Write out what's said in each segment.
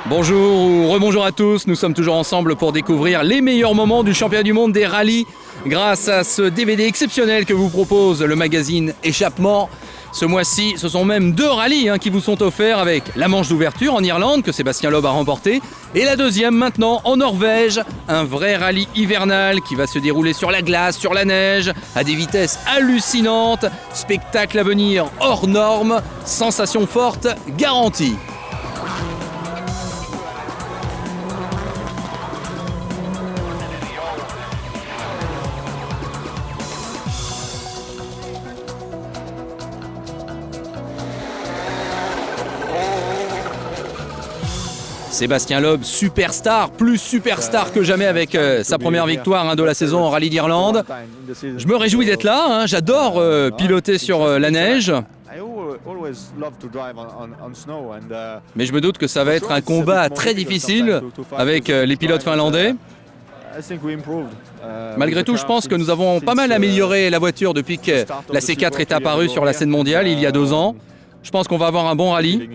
Bonjour ou rebonjour à tous, nous sommes toujours ensemble pour découvrir les meilleurs moments du championnat du monde des rallyes grâce à ce DVD exceptionnel que vous propose le magazine Échappement. Ce mois-ci, ce sont même 2 rallyes qui vous sont offerts avec la manche d'ouverture en Irlande que Sébastien Loeb a remporté et la deuxième maintenant en Norvège, un vrai rallye hivernal qui va se dérouler sur la glace, sur la neige, à des vitesses hallucinantes, spectacle à venir hors norme, sensation forte garantie. Sébastien Loeb, superstar, plus superstar que jamais avec sa première victoire de la saison en rallye d'Irlande. Je me réjouis d'être là, j'adore piloter sur la neige. Mais je me doute que ça va être un combat très difficile avec les pilotes finlandais. Malgré tout, je pense que nous avons pas mal amélioré la voiture depuis que la C4 est apparue sur la scène mondiale il y a 2 ans. Je pense qu'on va avoir un bon rallye.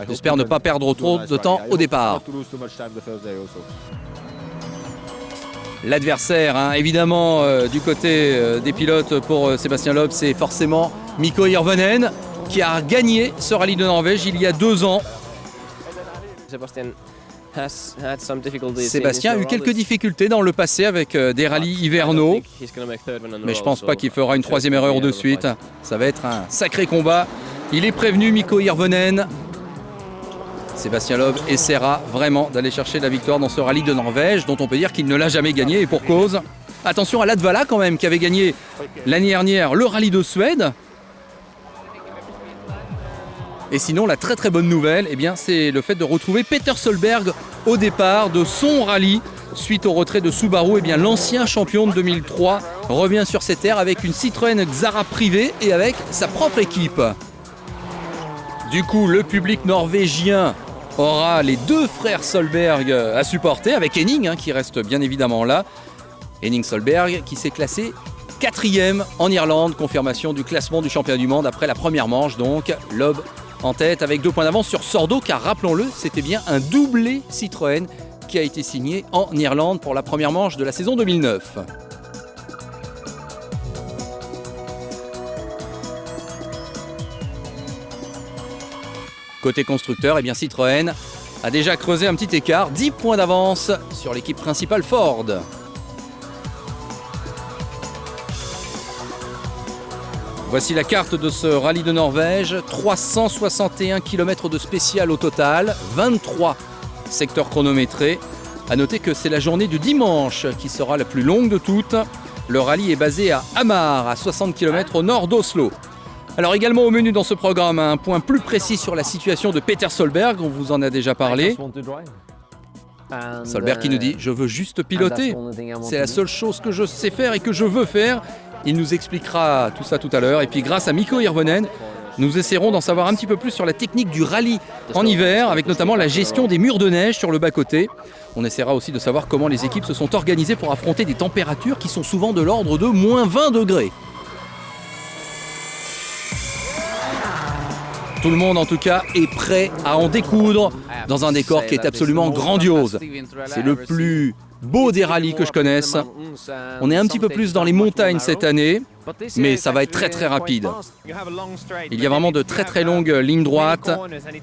J'espère ne pas perdre trop de temps au départ. L'adversaire, évidemment, du côté des pilotes pour Sébastien Loeb, c'est forcément Mikko Hirvonen, qui a gagné ce rallye de Norvège il y a 2 ans. Sébastien a eu quelques difficultés dans le passé avec des rallyes hivernaux, mais je pense pas qu'il fera une 3e erreur de suite. Ça va être un sacré combat. Il est prévenu, Mikko Hirvonen. Sébastien Loeb essaiera vraiment d'aller chercher la victoire dans ce rallye de Norvège, dont on peut dire qu'il ne l'a jamais gagné, et pour cause. Attention à Latvala quand même, qui avait gagné l'année dernière le rallye de Suède. Et sinon, la très bonne nouvelle, c'est le fait de retrouver Peter Solberg au départ de son rallye. Suite au retrait de Subaru, l'ancien champion de 2003 revient sur ses terres avec une Citroën Xara privée et avec sa propre équipe. Du coup, le public norvégien aura les 2 frères Solberg à supporter, avec Henning qui reste bien évidemment là. Henning Solberg qui s'est classé 4e en Irlande, confirmation du classement du championnat du monde après la première manche. Donc, Loeb en tête avec 2 points d'avance sur Sordo, car rappelons-le, c'était bien un doublé Citroën qui a été signé en Irlande pour la première manche de la saison 2009. Côté constructeur, Citroën a déjà creusé un petit écart, 10 points d'avance sur l'équipe principale Ford. Voici la carte de ce rallye de Norvège, 361 km de spécial au total, 23 secteurs chronométrés. A noter que c'est la journée du dimanche qui sera la plus longue de toutes. Le rallye est basé à Hamar, à 60 km au nord d'Oslo. Alors également au menu dans ce programme, un point plus précis sur la situation de Peter Solberg, on vous en a déjà parlé. Solberg qui nous dit « Je veux juste piloter, c'est la seule chose que je sais faire et que je veux faire ». Il nous expliquera tout ça tout à l'heure. Et puis grâce à Mikko Hirvonen, nous essaierons d'en savoir un petit peu plus sur la technique du rallye en hiver, avec notamment la gestion des murs de neige sur le bas-côté. On essaiera aussi de savoir comment les équipes se sont organisées pour affronter des températures qui sont souvent de l'ordre de moins 20 degrés. Tout le monde en tout cas est prêt à en découdre dans un décor qui est absolument grandiose. C'est le plus beau des rallyes que je connaisse. On est un petit peu plus dans les montagnes cette année, mais ça va être très rapide. Il y a vraiment de très longues lignes droites.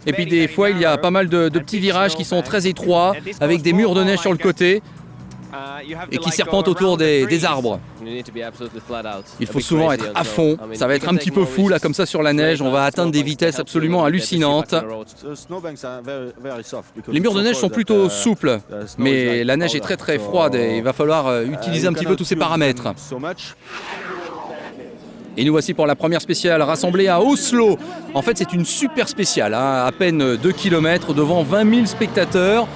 Et puis des fois, il y a pas mal de petits virages qui sont très étroits, avec des murs de neige sur le côté et qui serpentent autour des arbres. Il faut souvent être à fond. Ça va être un petit peu fou là comme ça sur la neige. On va atteindre des vitesses absolument hallucinantes. Les murs de neige sont plutôt souples, mais la neige est très froide et il va falloir utiliser un petit peu tous ces paramètres. Et nous voici pour la première spéciale rassemblée à Oslo. En fait, c'est une super spéciale, à peine 2 km devant 20 000 spectateurs.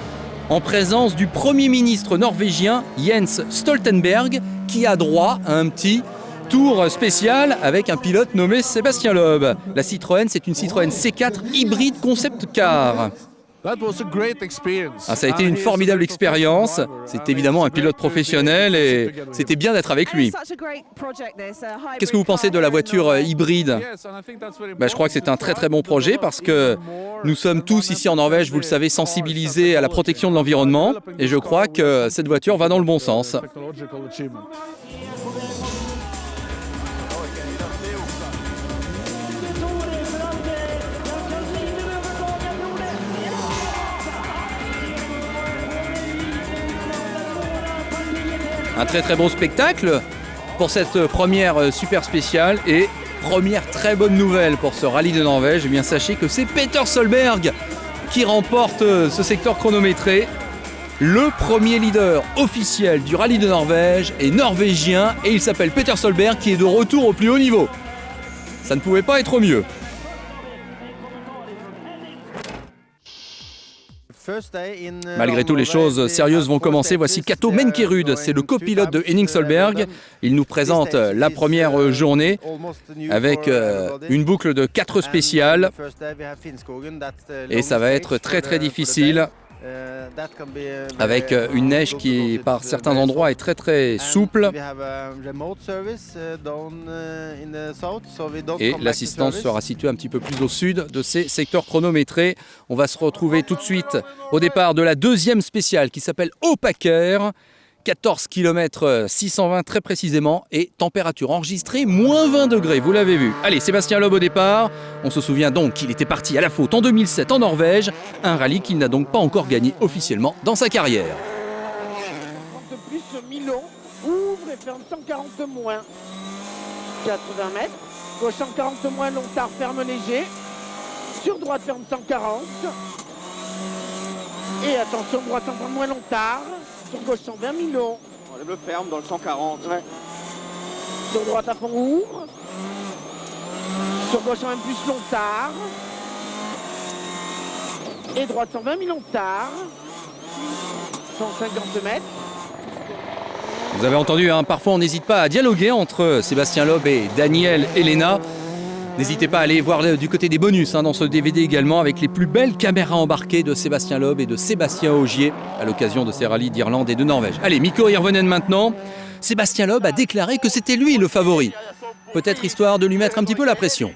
En présence du Premier ministre norvégien Jens Stoltenberg, qui a droit à un petit tour spécial avec un pilote nommé Sébastien Loeb. La Citroën, c'est une Citroën C4 hybride concept car. Ah, ça a été une formidable expérience. C'est évidemment un pilote professionnel et c'était bien d'être avec lui. Qu'est-ce que vous pensez de la voiture hybride ? Je crois que c'est un très très bon projet parce que nous sommes tous ici en Norvège, vous le savez, sensibilisés à la protection de l'environnement et je crois que cette voiture va dans le bon sens. Un très très beau spectacle pour cette première super spéciale et première très bonne nouvelle pour ce rallye de Norvège. Eh bien sachez que c'est Petter Solberg qui remporte ce secteur chronométré. Le premier leader officiel du rallye de Norvège est norvégien et il s'appelle Petter Solberg qui est de retour au plus haut niveau. Ça ne pouvait pas être mieux. Malgré tout, les choses sérieuses vont commencer. Voici Cato Menkerud, c'est le copilote de Henning Solberg. Il nous présente la première journée avec une boucle de 4 spéciales. Et ça va être très très difficile avec une neige qui par certains endroits est très très souple et l'assistance sera située un petit peu plus au sud de ces secteurs chronométrés. On va se retrouver tout de suite au départ de la deuxième spéciale qui s'appelle Opaker. 14 km 620 très précisément et température enregistrée moins 20 degrés, vous l'avez vu. Allez, Sébastien Loeb au départ. On se souvient donc qu'il était parti à la faute en 2007 en Norvège, un rallye qu'il n'a donc pas encore gagné officiellement dans sa carrière. De plus, Milon ouvre et ferme 140 de moins. 80 mètres. Gauche 140 de moins, Lontard ferme léger. Sur droite ferme 140. Et attention, droite 130 moins, Lontard. Sur gauche 120 Milon. On le ferme dans le 140. Ouais. Sur droite à fond ouvre. Sur gauche 120 plus Lontard. Et droite 120 Lontard. 150 mètres. Vous avez entendu, hein, parfois on n'hésite pas à dialoguer entre Sébastien Loeb et Daniel Helena. N'hésitez pas à aller voir du côté des bonus dans ce DVD également avec les plus belles caméras embarquées de Sébastien Loeb et de Sébastien Ogier à l'occasion de ces rallyes d'Irlande et de Norvège. Allez, Mikko Hirvonen maintenant. Sébastien Loeb a déclaré que c'était lui le favori. Peut-être histoire de lui mettre un petit peu la pression.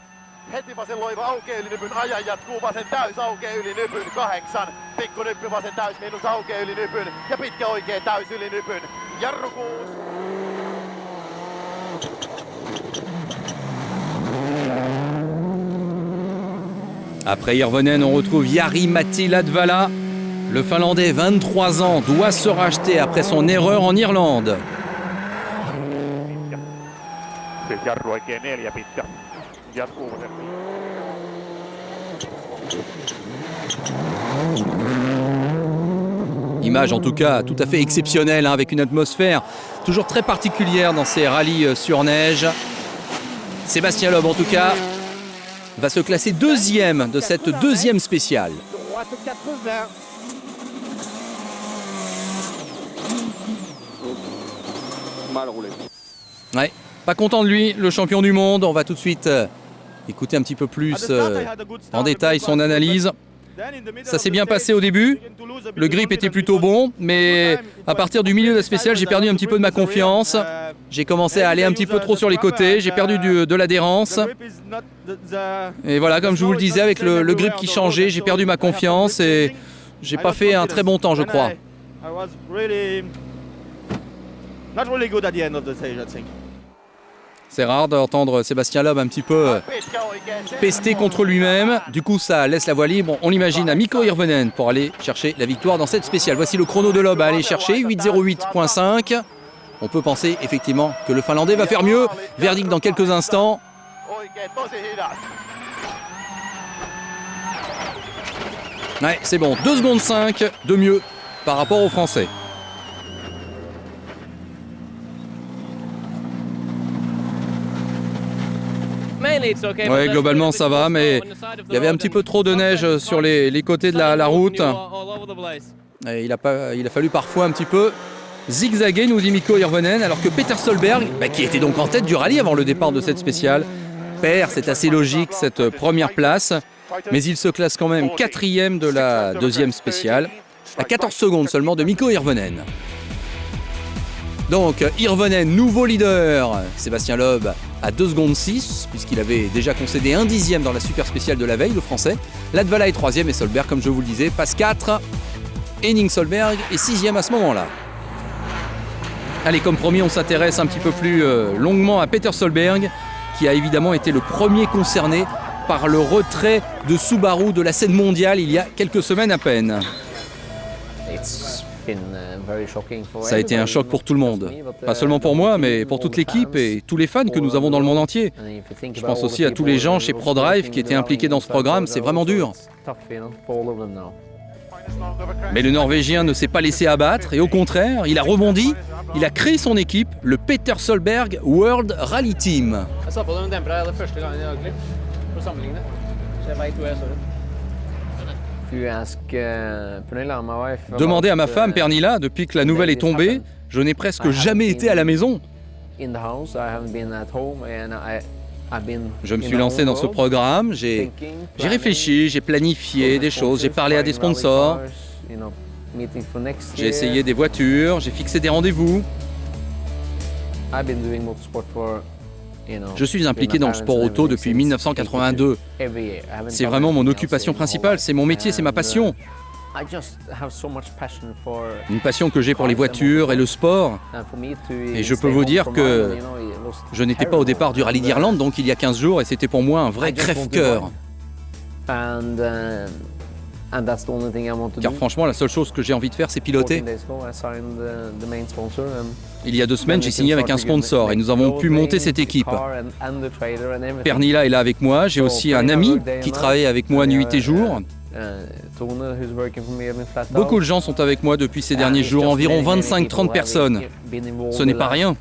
Après Hirvonen, on retrouve Jari-Matti Latvala. Le Finlandais, 23 ans, doit se racheter après son erreur en Irlande. Image en tout cas tout à fait exceptionnelle, hein, avec une atmosphère toujours très particulière dans ces rallyes sur neige. Sébastien Loeb en tout cas va se classer deuxième de cette deuxième spéciale. Droite 80. Mal roulé. Ouais, pas content de lui, le champion du monde. On va tout de suite écouter un petit peu plus en détail son analyse. Ça s'est bien passé au début, le grip était plutôt bon, mais à partir du milieu de la spéciale, j'ai perdu un petit peu de ma confiance. J'ai commencé à aller un petit peu trop sur les côtés, j'ai perdu de l'adhérence. Et voilà, comme je vous le disais, avec le grip qui changeait, j'ai perdu ma confiance et j'ai pas fait un très bon temps, je crois. C'est rare d'entendre Sébastien Loeb un petit peu pester contre lui-même. Du coup, ça laisse la voie libre, on l'imagine, à Mikko Hirvonen pour aller chercher la victoire dans cette spéciale. Voici le chrono de Loeb à aller chercher, 8:08.5. On peut penser effectivement que le Finlandais va faire mieux. Verdict dans quelques instants. Ouais, c'est bon, 2,5 de mieux par rapport aux Français. Ouais, globalement ça va, mais il y avait un petit peu trop de neige sur les côtés de la route. Et il a fallu parfois un petit peu zigzaguer, nous dit Mikko Hirvonen, alors que Petter Solberg, qui était donc en tête du rallye avant le départ de cette spéciale, perd, c'est assez logique, cette première place. Mais il se classe quand même 4e de la deuxième spéciale, à 14 secondes seulement de Mikko Hirvonen. Donc Hirvonen, nouveau leader. Sébastien Loeb à 2 secondes 6, puisqu'il avait déjà concédé 1/10 dans la super spéciale de la veille, le français. Latvala est 3e et Solberg, comme je vous le disais, passe 4. Henning Solberg est 6e à ce moment-là. Allez, comme promis, on s'intéresse un petit peu plus longuement à Peter Solberg, qui a évidemment été le premier concerné par le retrait de Subaru de la scène mondiale il y a quelques semaines à peine. Ça a été un choc pour tout le monde. Pas seulement pour moi, mais pour toute l'équipe et tous les fans que nous avons dans le monde entier. Je pense aussi à tous les gens chez ProDrive qui étaient impliqués dans ce programme, c'est vraiment dur. Mais le Norvégien ne s'est pas laissé abattre et au contraire, il a rebondi, il a créé son équipe, le Peter Solberg World Rally Team. Demandez à ma femme Pernilla, depuis que la nouvelle est tombée, je n'ai presque jamais été à la maison. Je me suis lancé dans ce programme, j'ai réfléchi, j'ai planifié des choses, j'ai parlé à des sponsors, j'ai essayé des voitures, j'ai fixé des rendez-vous. Je suis impliqué dans le sport auto depuis 1982. C'est vraiment mon occupation principale, c'est mon métier, c'est ma passion. Une passion que j'ai pour les voitures et le sport. Et je peux vous dire que je n'étais pas au départ du rallye d'Irlande, donc il y a 15 jours, et c'était pour moi un vrai crève-cœur. Car franchement, la seule chose que j'ai envie de faire, c'est piloter. Il y a 2 semaines, j'ai signé avec un sponsor et nous avons pu monter cette équipe. Pernilla est là avec moi, j'ai aussi un ami qui travaille avec moi nuit et jour. Beaucoup de gens sont avec moi depuis ces derniers jours, environ 25-30 personnes. Ce n'est pas rien.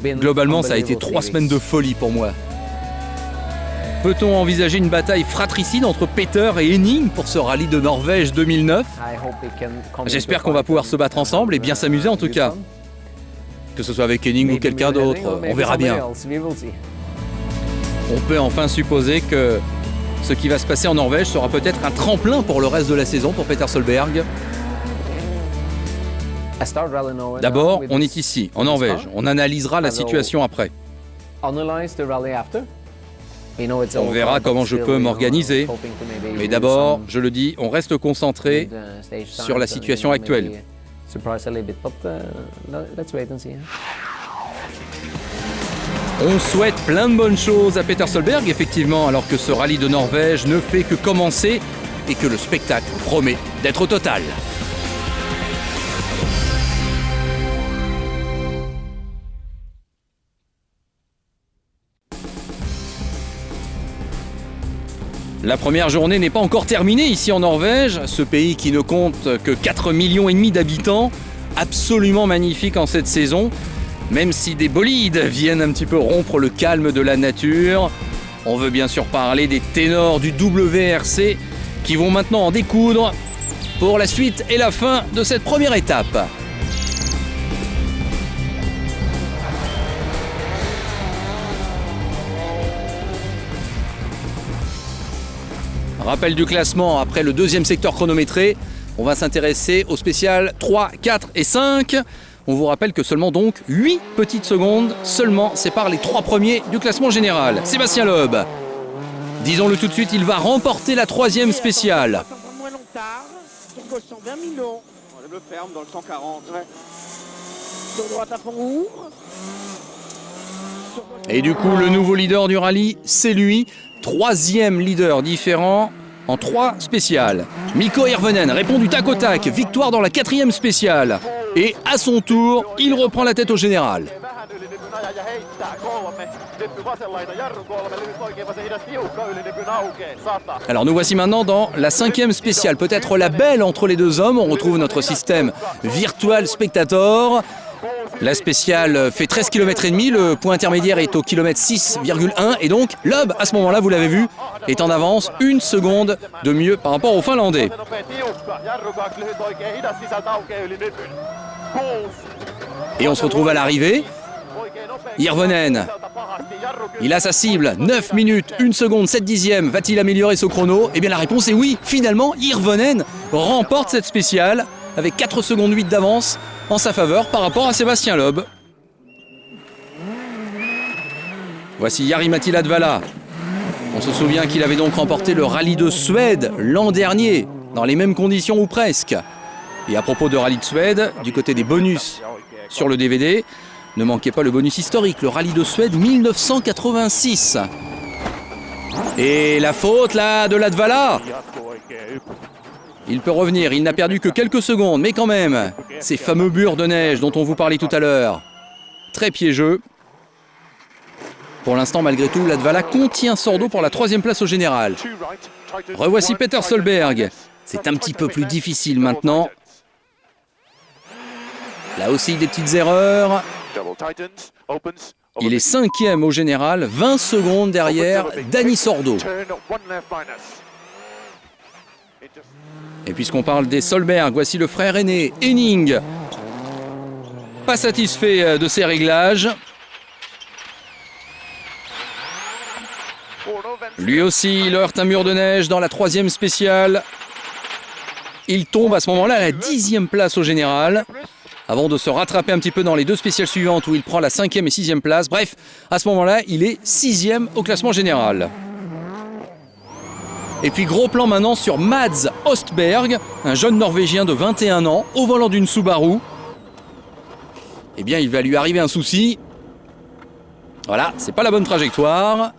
Globalement, ça a été 3 semaines de folie pour moi. Peut-on envisager une bataille fratricide entre Peter et Henning pour ce rallye de Norvège 2009 ? J'espère qu'on va pouvoir se battre ensemble et bien s'amuser en tout cas. Que ce soit avec Henning ou quelqu'un d'autre, on verra bien. On peut enfin supposer que ce qui va se passer en Norvège sera peut-être un tremplin pour le reste de la saison pour Peter Solberg. D'abord, on est ici, en Norvège. On analysera la situation après. On verra comment je peux m'organiser. Mais d'abord, je le dis, on reste concentré sur la situation actuelle. On souhaite plein de bonnes choses à Peter Solberg, effectivement, alors que ce rallye de Norvège ne fait que commencer et que le spectacle promet d'être total. La première journée n'est pas encore terminée ici en Norvège, ce pays qui ne compte que 4,5 millions d'habitants, absolument magnifique en cette saison, même si des bolides viennent un petit peu rompre le calme de la nature. On veut bien sûr parler des ténors du WRC qui vont maintenant en découdre pour la suite et la fin de cette première étape. Rappel du classement après le 2e secteur chronométré. On va s'intéresser au spécial 3, 4 et 5. On vous rappelle que seulement donc 8 petites secondes seulement séparent les 3 premiers du classement général. Sébastien Loeb, disons-le tout de suite, il va remporter la 3e spéciale. On le ferme dans le 140. Sur droite à fond ouvre. Et du coup, le nouveau leader du rallye, c'est lui. 3e leader différent en 3 spéciales. Mikko Hirvonen répond du tac au tac, victoire dans la 4e spéciale. Et à son tour, il reprend la tête au général. Alors nous voici maintenant dans la 5e spéciale, peut-être la belle entre les deux hommes. On retrouve notre système Virtual Spectator. La spéciale fait 13 km et demi, le point intermédiaire est au kilomètre 6,1 et donc Loeb, à ce moment-là, vous l'avez vu, est en avance 1 seconde de mieux par rapport aux Finlandais. Et on se retrouve à l'arrivée. Hirvonen, il a sa cible, 9 minutes, 1 seconde, 7 dixièmes. Va-t-il améliorer ce chrono? Eh bien la réponse est oui. Finalement, Hirvonen remporte cette spéciale avec 4 secondes 8 d'avance en sa faveur par rapport à Sébastien Loeb. Voici Jari-Matti Latvala. On se souvient qu'il avait donc remporté le rallye de Suède l'an dernier, dans les mêmes conditions ou presque. Et à propos de rallye de Suède, du côté des bonus sur le DVD, ne manquez pas le bonus historique, le rallye de Suède 1986. Et la faute là de Latvala. Il peut revenir, il n'a perdu que quelques secondes, mais quand même, ces fameux murs de neige dont on vous parlait tout à l'heure, très piégeux. Pour l'instant, malgré tout, Latvala contient Sordo pour la 3e place au général. Revoici Peter Solberg. C'est un petit peu plus difficile maintenant. Là aussi, des petites erreurs. Il est 5e au général, 20 secondes derrière Dani Sordo. Et puisqu'on parle des Solberg, voici le frère aîné, Henning. Pas satisfait de ses réglages. Lui aussi, il heurte un mur de neige dans la 3e spéciale. Il tombe à ce moment-là à la 10e place au général, avant de se rattraper un petit peu dans les 2 spéciales suivantes où il prend la 5e et 6e place. Bref, à ce moment-là, il est 6e au classement général. Et puis gros plan maintenant sur Mads Ostberg, un jeune Norvégien de 21 ans, au volant d'une Subaru. Eh bien, il va lui arriver un souci. Voilà, c'est pas la bonne trajectoire.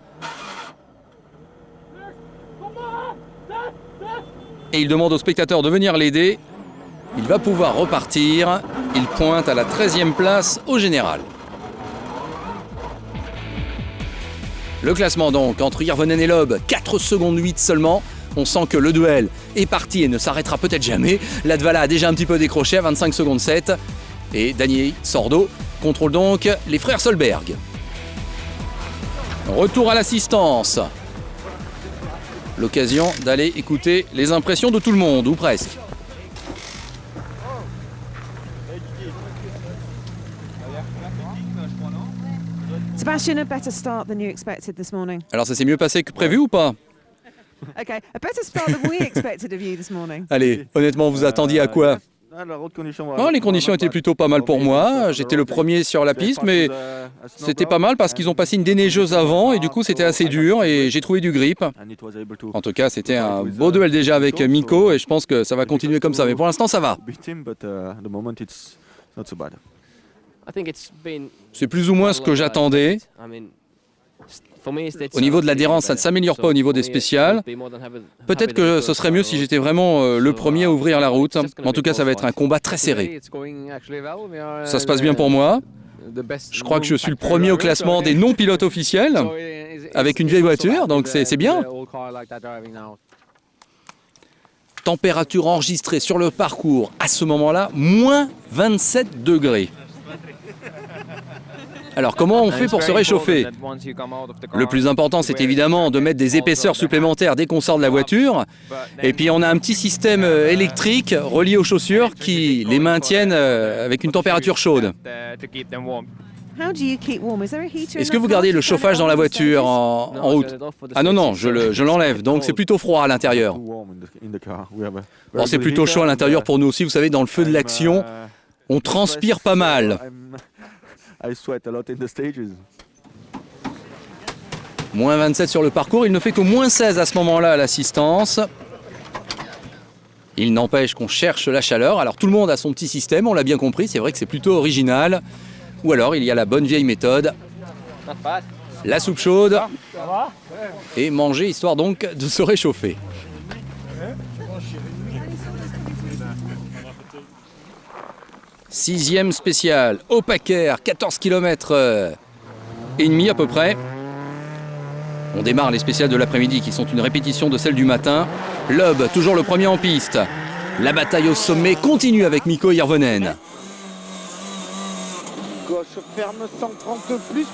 Et il demande aux spectateurs de venir l'aider. Il va pouvoir repartir. Il pointe à la 13e place au général. Le classement donc entre Hirvonen et Loeb, 4 secondes 8 seulement. On sent que le duel est parti et ne s'arrêtera peut-être jamais. Latvala a déjà un petit peu décroché à 25 secondes 7. Et Dani Sordo contrôle donc les frères Solberg. Retour à l'assistance. L'occasion d'aller écouter les impressions de tout le monde, ou presque. Sebastian, a better start than you expected this morning. Alors ça s'est mieux passé que prévu ou pas? Okay, a better start than we expected of you this morning. Allez, honnêtement, vous attendiez à quoi? Les conditions étaient plutôt pas mal pour moi. J'étais le premier sur la piste, mais c'était pas mal parce qu'ils ont passé une déneigeuse avant et du coup c'était assez dur et j'ai trouvé du grip. En tout cas, c'était un beau duel déjà avec Mikko et je pense que ça va continuer comme ça. Mais pour l'instant, ça va. C'est plus ou moins ce que j'attendais. Au niveau de l'adhérence, ça ne s'améliore pas au niveau des spéciales. Peut-être que ce serait mieux si j'étais vraiment le premier à ouvrir la route. En tout cas, ça va être un combat très serré. Ça se passe bien pour moi. Je crois que je suis le premier au classement des non-pilotes officiels, avec une vieille voiture, donc c'est bien. Température enregistrée sur le parcours, à ce moment-là, moins 27 degrés. Alors comment on fait pour se réchauffer? Le plus important, c'est évidemment de mettre des épaisseurs supplémentaires dès qu'on sort de la voiture. Et puis on a un petit système électrique relié aux chaussures qui les maintiennent avec une température chaude. Est-ce que vous gardez le chauffage dans la voiture en route? Ah non, je l'enlève, donc c'est plutôt froid à l'intérieur. Bon, c'est plutôt chaud à l'intérieur pour nous aussi, vous savez, dans le feu de l'action, on transpire pas mal. Moins 27 sur le parcours, il ne fait que moins 16 à ce moment-là à l'assistance. Il n'empêche qu'on cherche la chaleur. Alors tout le monde a son petit système, on l'a bien compris, c'est vrai que c'est plutôt original. Ou alors il y a la bonne vieille méthode, la soupe chaude et manger histoire donc de se réchauffer. Sixième spécial, au Packer, 14 km et demi à peu près. On démarre les spéciales de l'après-midi qui sont une répétition de celles du matin. Loeb, toujours le premier en piste. La bataille au sommet continue avec Mikko Hirvonen. Gauche ferme 130 plus.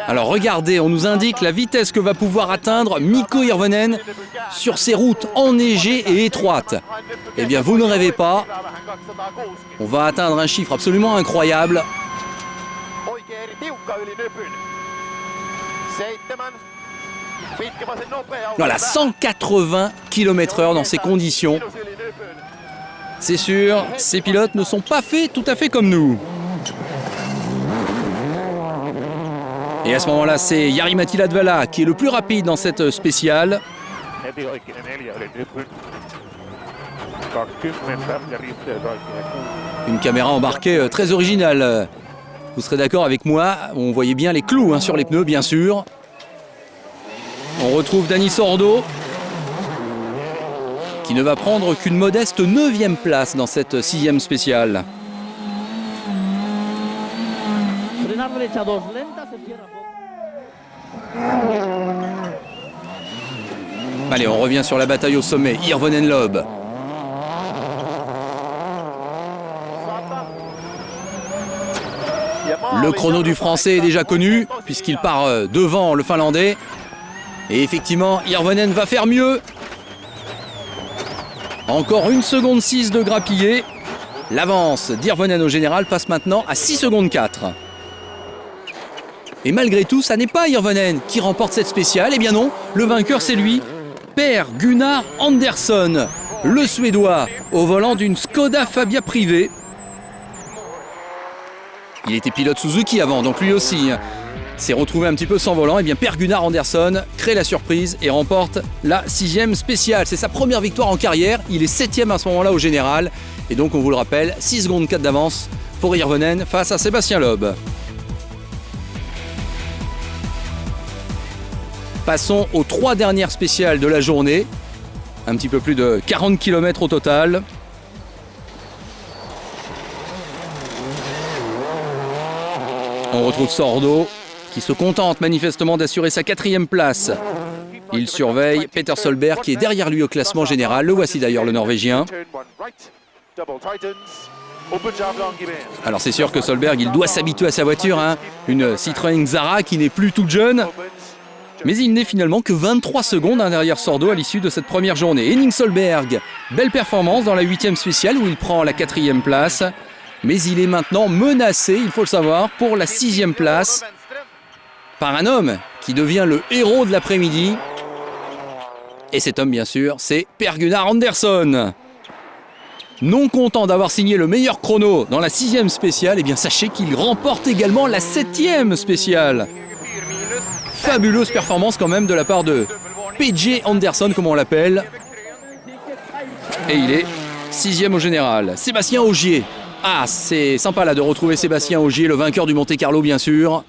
Alors regardez, on nous indique la vitesse que va pouvoir atteindre Mikko Hirvonen sur ces routes enneigées et étroites. Eh bien, vous ne rêvez pas, on va atteindre un chiffre absolument incroyable. Voilà, 180 km/h dans ces conditions. C'est sûr, ces pilotes ne sont pas faits tout à fait comme nous. Et à ce moment-là, c'est Jari-Matti Latvala qui est le plus rapide dans cette spéciale. Une caméra embarquée très originale. Vous serez d'accord avec moi, on voyait bien les clous sur les pneus, bien sûr. On retrouve Dani Sordo, qui ne va prendre qu'une modeste 9e place dans cette 6e spéciale. Allez, on revient sur la bataille au sommet. Hirvonen-Loeb. Le chrono du Français est déjà connu, puisqu'il part devant le Finlandais. Et effectivement, Hirvonen va faire mieux. Encore 1 seconde 6 de grappillé. L'avance d'Hirvonen au général passe maintenant à 6 secondes 4. Et malgré tout, ça n'est pas Hirvonen qui remporte cette spéciale. Eh bien non, le vainqueur c'est lui, Per Gunnar Andersson, le Suédois, au volant d'une Skoda Fabia privée. Il était pilote Suzuki avant, donc lui aussi s'est retrouvé un petit peu sans volant. Et bien Per Gunnar Andersson crée la surprise et remporte la 6e spéciale. C'est sa première victoire en carrière. Il est 7e à ce moment-là au général. Et donc on vous le rappelle, 6 secondes 4 d'avance pour Hirvonen face à Sébastien Loeb. Passons aux 3 dernières spéciales de la journée. Un petit peu plus de 40 km au total. On retrouve Sordo qui se contente manifestement d'assurer sa 4e place. Il surveille Peter Solberg qui est derrière lui au classement général. Le voici d'ailleurs, le Norvégien. Alors c'est sûr que Solberg, il doit s'habituer à sa voiture, une Citroën Xara qui n'est plus toute jeune. Mais il n'est finalement que 23 secondes derrière Sordo à l'issue de cette première journée. Henning Solberg, belle performance dans la 8e spéciale où il prend la 4e place. Mais il est maintenant menacé, il faut le savoir, pour la 6e place par un homme qui devient le héros de l'après-midi. Et cet homme, bien sûr, c'est Per Gunnar Andersson. Non content d'avoir signé le meilleur chrono dans la 6e spéciale, eh bien sachez qu'il remporte également la 7e spéciale. Fabuleuse performance quand même de la part de PJ Andersson, comme on l'appelle. Et il est 6e au général. Sébastien Ogier. Ah, c'est sympa là de retrouver Sébastien Ogier, le vainqueur du Monte-Carlo bien sûr.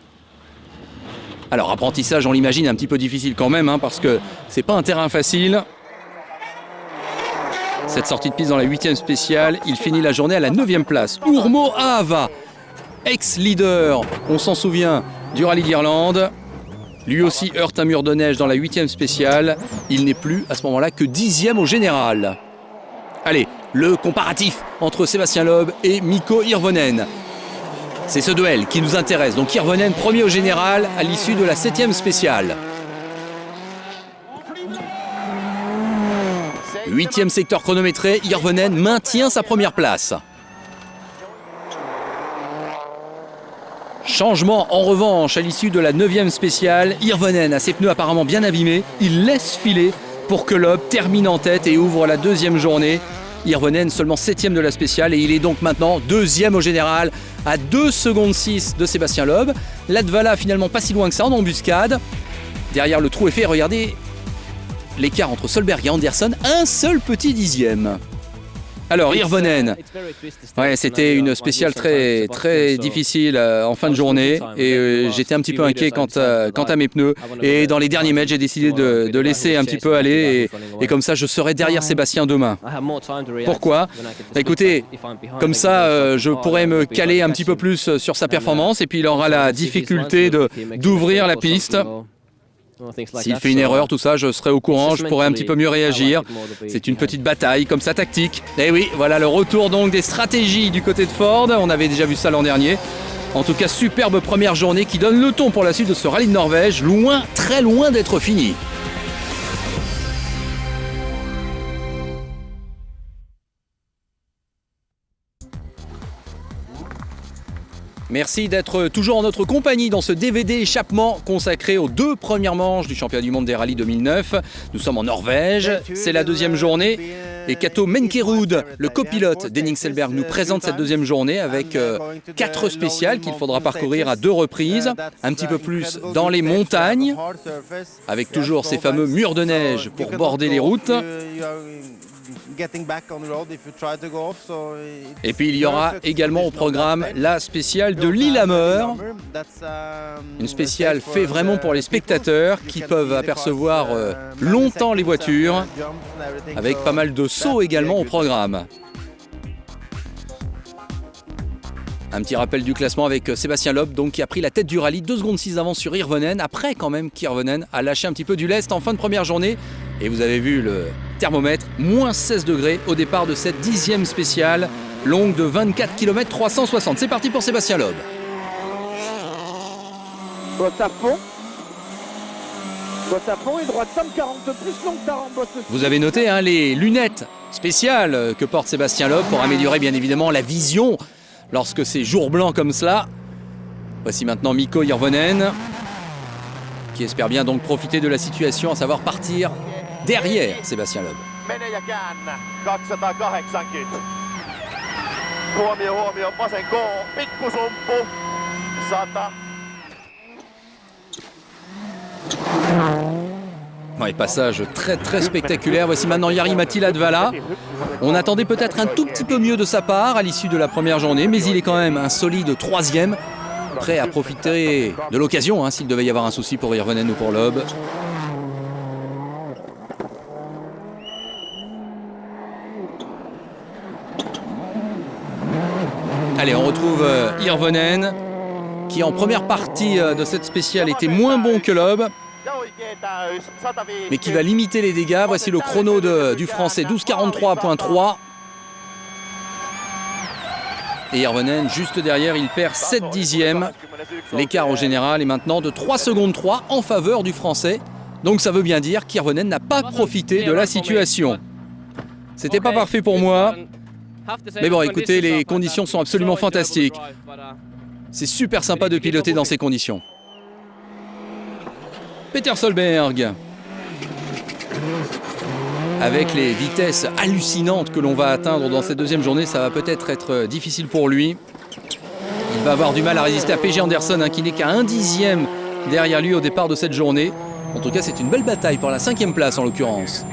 Alors apprentissage, on l'imagine, un petit peu difficile quand même, parce que c'est pas un terrain facile. Cette sortie de piste dans la 8e spéciale, il finit la journée à la 9e place. Urmo Ahava, ex-leader, on s'en souvient, du rallye d'Irlande. Lui aussi heurte un mur de neige dans la 8e spéciale. Il n'est plus à ce moment-là que 10e au général. Allez, le comparatif entre Sébastien Loeb et Mikko Hirvonen. C'est ce duel qui nous intéresse. Donc Hirvonen premier au général à l'issue de la 7e spéciale. 8e secteur chronométré, Hirvonen maintient sa première place. Changement en revanche à l'issue de la 9e spéciale. Hirvonen a ses pneus apparemment bien abîmés. Il laisse filer pour que Loeb termine en tête et ouvre la 2e journée. Hirvonen seulement 7e de la spéciale et il est donc maintenant 2e au général à 2 secondes 6 de Sébastien Loeb. Latvala finalement pas si loin que ça en embuscade. Derrière le trou est fait, regardez l'écart entre Solberg et Andersson, un seul petit 10e. Alors Hirvonen, ouais, c'était une spéciale très difficile en fin de journée et j'étais un petit peu inquiet quant à mes pneus. Et dans les derniers mètres, j'ai décidé de laisser un petit peu aller et comme ça, je serai derrière Sébastien demain. Pourquoi ? Écoutez, comme ça, je pourrais me caler un petit peu plus sur sa performance et puis il aura la difficulté d'ouvrir la piste. S'il fait une erreur, tout ça, je serai au courant, je pourrai un petit peu mieux réagir. C'est une petite bataille, comme ça, tactique. Et oui, voilà le retour donc des stratégies du côté de Ford. On avait déjà vu ça l'an dernier. En tout cas, superbe première journée qui donne le ton pour la suite de ce rallye de Norvège, loin, très loin d'être fini. Merci d'être toujours en notre compagnie dans ce DVD échappement consacré aux 2 premières manches du championnat du monde des rallyes 2009. Nous sommes en Norvège, c'est la 2e journée et Cato Menkerud, le copilote d'Henning Selberg, nous présente cette 2e journée avec 4 spéciales qu'il faudra parcourir à 2 reprises, un petit peu plus dans les montagnes, avec toujours ces fameux murs de neige pour border les routes. Et puis il y aura également au programme la spéciale de Lillehammer, une spéciale faite vraiment pour les spectateurs qui peuvent apercevoir longtemps les voitures, avec pas mal de sauts également au programme. Un petit rappel du classement avec Sébastien Loeb donc, qui a pris la tête du rallye, 2 secondes 6 d'avance sur Hirvonen. Après quand même qu'Hirvonen a lâché un petit peu du lest en fin de première journée. Et vous avez vu le thermomètre, moins 16 degrés au départ de cette 10e spéciale, longue de 24 km 360. C'est parti pour Sébastien Loeb. Bosse à fond. Bosse à fond et droite 140 plus longue tard en bosse. Vous avez noté hein, les lunettes spéciales que porte Sébastien Loeb pour améliorer bien évidemment la vision lorsque c'est jour blanc comme cela. Voici maintenant Mikko Hirvonen qui espère bien donc profiter de la situation, à savoir partir derrière Sébastien Loeb. Ouais, passage très spectaculaire. Voici maintenant Jari-Matti Latvala. On attendait peut-être un tout petit peu mieux de sa part à l'issue de la première journée, mais il est quand même un solide 3e, prêt à profiter de l'occasion hein, s'il devait y avoir un souci pour Hirvonen ou pour Loeb. Allez, on retrouve Hirvonen qui en première partie de cette spéciale était moins bon que Loeb, mais qui va limiter les dégâts. Voici le chrono du français, 12:43.3. Et Hirvonen juste derrière, il perd 7 dixièmes. L'écart au général est maintenant de 3 secondes 3 en faveur du français. Donc ça veut bien dire qu'Hirvonen n'a pas profité de la situation. C'était pas parfait pour moi. Mais bon, écoutez, les conditions sont absolument fantastiques. C'est super sympa de piloter dans ces conditions. Peter Solberg. Avec les vitesses hallucinantes que l'on va atteindre dans cette 2e journée, ça va peut-être être difficile pour lui. Il va avoir du mal à résister à PG Anderson, hein, qui n'est qu'à 1 dixième derrière lui au départ de cette journée. En tout cas, c'est une belle bataille pour la 5e place en l'occurrence.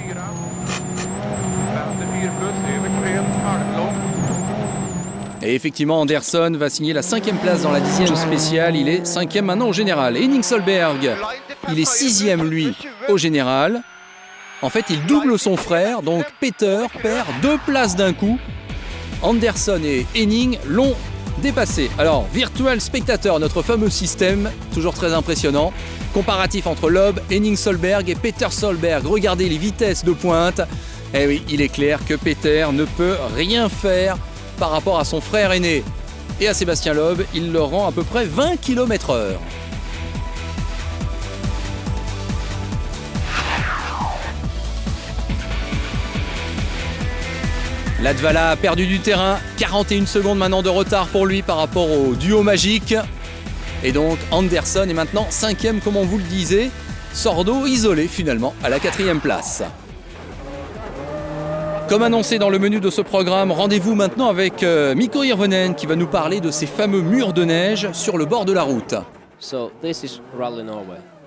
Et effectivement, Anderson va signer la 5e place dans la 10e spéciale. Il est 5e maintenant au général. Henning Solberg, il est 6e lui au général. En fait, il double son frère. Donc Peter perd 2 places d'un coup. Anderson et Henning l'ont dépassé. Alors, Virtual Spectator, notre fameux système, toujours très impressionnant. Comparatif entre Loeb, Henning Solberg et Peter Solberg. Regardez les vitesses de pointe. Eh oui, il est clair que Peter ne peut rien faire par rapport à son frère aîné. Et à Sébastien Loeb, il le rend à peu près 20 km/h. Latvala a perdu du terrain, 41 secondes maintenant de retard pour lui par rapport au duo magique. Et donc Anderson est maintenant 5e comme on vous le disait. Sordo isolé finalement à la 4e place. Comme annoncé dans le menu de ce programme, rendez-vous maintenant avec Mikko Hirvonen qui va nous parler de ces fameux murs de neige sur le bord de la route.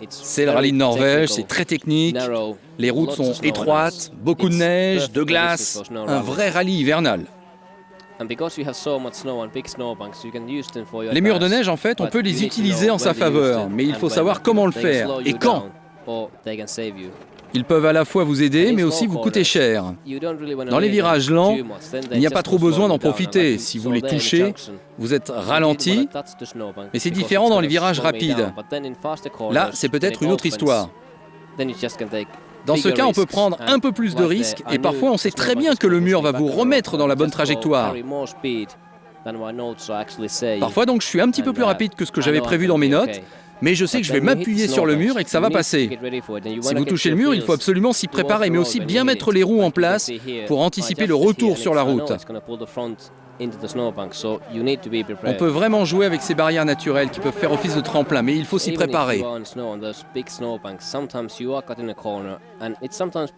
C'est le rallye de Norvège, c'est très technique, les routes sont étroites, beaucoup de neige, de glace, un vrai rallye hivernal. Les murs de neige, en fait, on peut les utiliser en sa faveur, mais il faut savoir comment le faire et quand. Ils peuvent à la fois vous aider, mais aussi vous coûter cher. Dans les virages lents, il n'y a pas trop besoin d'en profiter. Si vous les touchez, vous êtes ralenti, mais c'est différent dans les virages rapides. Là, c'est peut-être une autre histoire. Dans ce cas, on peut prendre un peu plus de risques, et parfois on sait très bien que le mur va vous remettre dans la bonne trajectoire. Parfois donc je suis un petit peu plus rapide que ce que j'avais prévu dans mes notes, mais je sais que je vais m'appuyer sur le mur et que ça va passer. Si vous touchez le mur, il faut absolument s'y préparer, mais aussi bien mettre les roues en place pour anticiper le retour sur la route. On peut vraiment jouer avec ces barrières naturelles qui peuvent faire office de tremplin, mais il faut s'y préparer.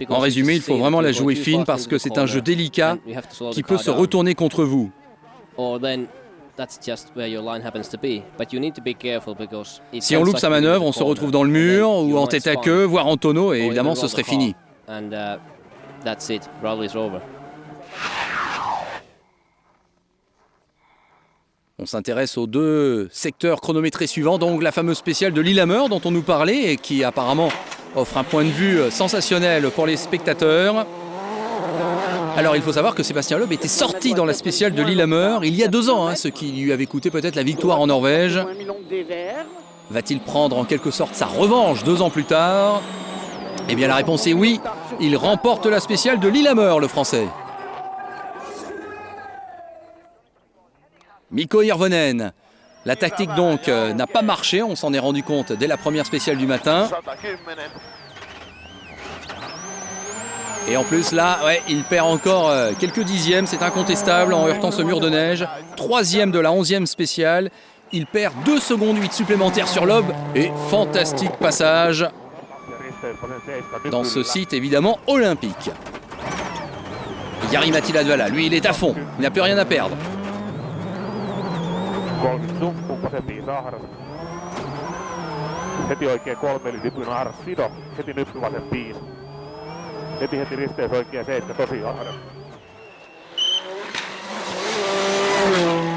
En résumé, il faut vraiment la jouer fine parce que c'est un jeu délicat qui peut se retourner contre vous. Si on loupe sa manœuvre, on se retrouve dans le mur ou en tête à queue, voire en tonneau, et évidemment ce serait fini. On s'intéresse aux deux secteurs chronométrés suivants, donc la fameuse spéciale de Lillehammer dont on nous parlait et qui apparemment offre un point de vue sensationnel pour les spectateurs. Alors il faut savoir que Sébastien Loeb était sorti dans la spéciale de Lillehammer il y a 2 ans, ce qui lui avait coûté peut-être la victoire en Norvège. Va-t-il prendre en quelque sorte sa revanche 2 ans plus tard? Eh bien la réponse est oui, il remporte la spéciale de Lillehammer, le français. Mikko Hirvonen. La tactique donc n'a pas marché, on s'en est rendu compte dès la première spéciale du matin. Et en plus là, il perd encore quelques dixièmes, c'est incontestable en heurtant ce mur de neige. 3e de la 11e spéciale, il perd 2 secondes 8 supplémentaires sur Loeb et fantastique passage dans ce site évidemment olympique. Jari-Matti Latvala, lui il est à fond, il n'a plus rien à perdre.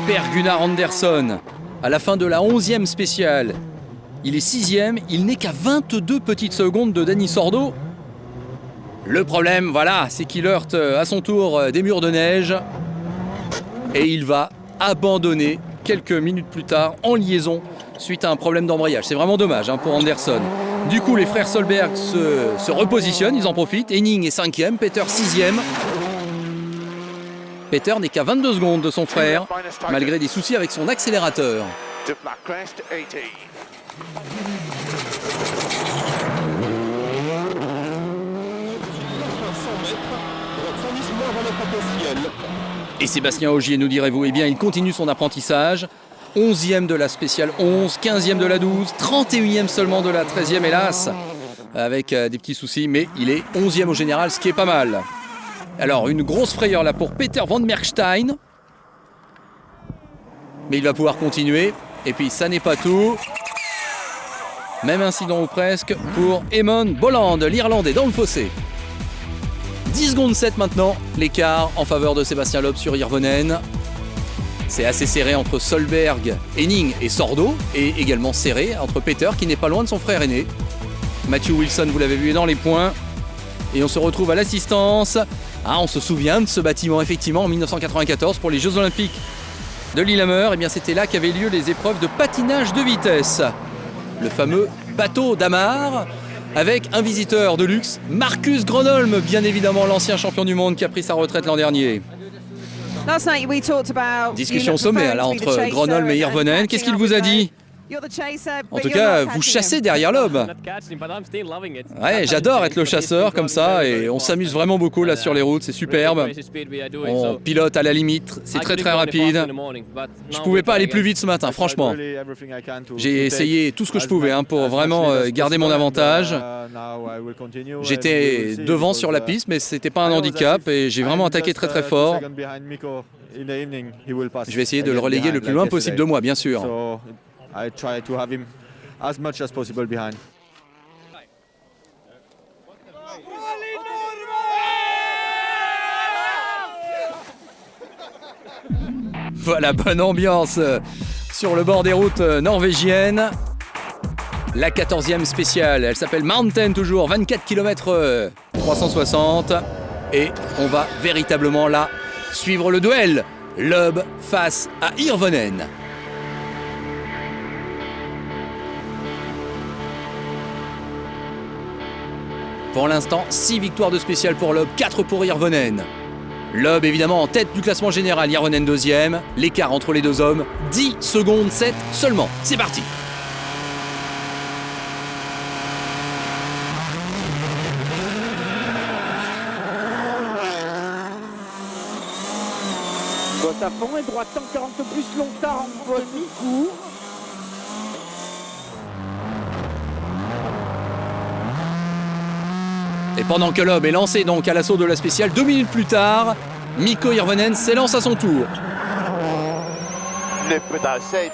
Per Gunnar Andersson, à la fin de la 11e spéciale, il est 6e, il n'est qu'à 22 petites secondes de Dani Sordo. Le problème, voilà, c'est qu'il heurte à son tour des murs de neige et il va abandonner quelques minutes plus tard en liaison suite à un problème d'embrayage. C'est vraiment dommage pour Andersson. Du coup, les frères Solberg se repositionnent, ils en profitent. Henning est 5e, Peter 6e. Peter n'est qu'à 22 secondes de son frère, malgré des soucis avec son accélérateur. Et Sébastien Ogier, nous direz-vous, eh bien, il continue son apprentissage. 11e de la spéciale 11, 15e de la 12, 31e seulement de la 13e, hélas, avec des petits soucis, mais il est 11e au général, ce qui est pas mal. Alors, une grosse frayeur là pour Peter Van Merkstein. Mais il va pouvoir continuer. Et puis, ça n'est pas tout. Même incident ou presque pour Eamon Bolland, l'Irlandais, dans le fossé. 10 secondes 7 maintenant, l'écart en faveur de Sébastien Loeb sur Hirvonen. C'est assez serré entre Solberg, Henning et Sordo, et également serré entre Peter qui n'est pas loin de son frère aîné. Matthew Wilson, vous l'avez vu, est dans les points. Et on se retrouve à l'assistance. On se souvient de ce bâtiment effectivement en 1994 pour les Jeux Olympiques de Lillehammer. Et bien c'était là qu'avaient lieu les épreuves de patinage de vitesse. Le fameux bateau d'Amar avec un visiteur de luxe, Marcus Gronholm, bien évidemment l'ancien champion du monde qui a pris sa retraite l'an dernier. Discussion au sommet là entre Gronholm et Hirvonen. Qu'est-ce qu'il vous a dit ? En tout cas, vous chassez derrière Loeb. Ouais, j'adore être le chasseur comme ça et on s'amuse vraiment beaucoup là sur les routes, c'est superbe. On pilote à la limite, c'est très très rapide. Je pouvais pas aller plus vite ce matin, franchement. J'ai essayé tout ce que je pouvais pour vraiment garder mon avantage. J'étais devant sur la piste, mais c'était pas un handicap et j'ai vraiment attaqué très très fort. Je vais essayer de le reléguer le plus loin possible de moi, bien sûr. I try to have him as much as possible behind. Voilà, bonne ambiance sur le bord des routes norvégiennes. La 14e spéciale, elle s'appelle Mountain toujours, 24 km 360. Et on va véritablement là suivre le duel. Loeb face à Hirvonen. Pour l'instant, 6 victoires de spécial pour Loeb, 4 pour Hirvonen. Loeb évidemment en tête du classement général, Hirvonen deuxième. L'écart entre les deux hommes, 10 secondes 7 seulement. C'est parti. Bosse à fond et droite 140 plus Lontard en demi-cours. Et pendant que Loeb est lancé donc à l'assaut de la spéciale, 2 minutes plus tard, Mikko Hirvonen s'élance à son tour. Nyppy täys 7.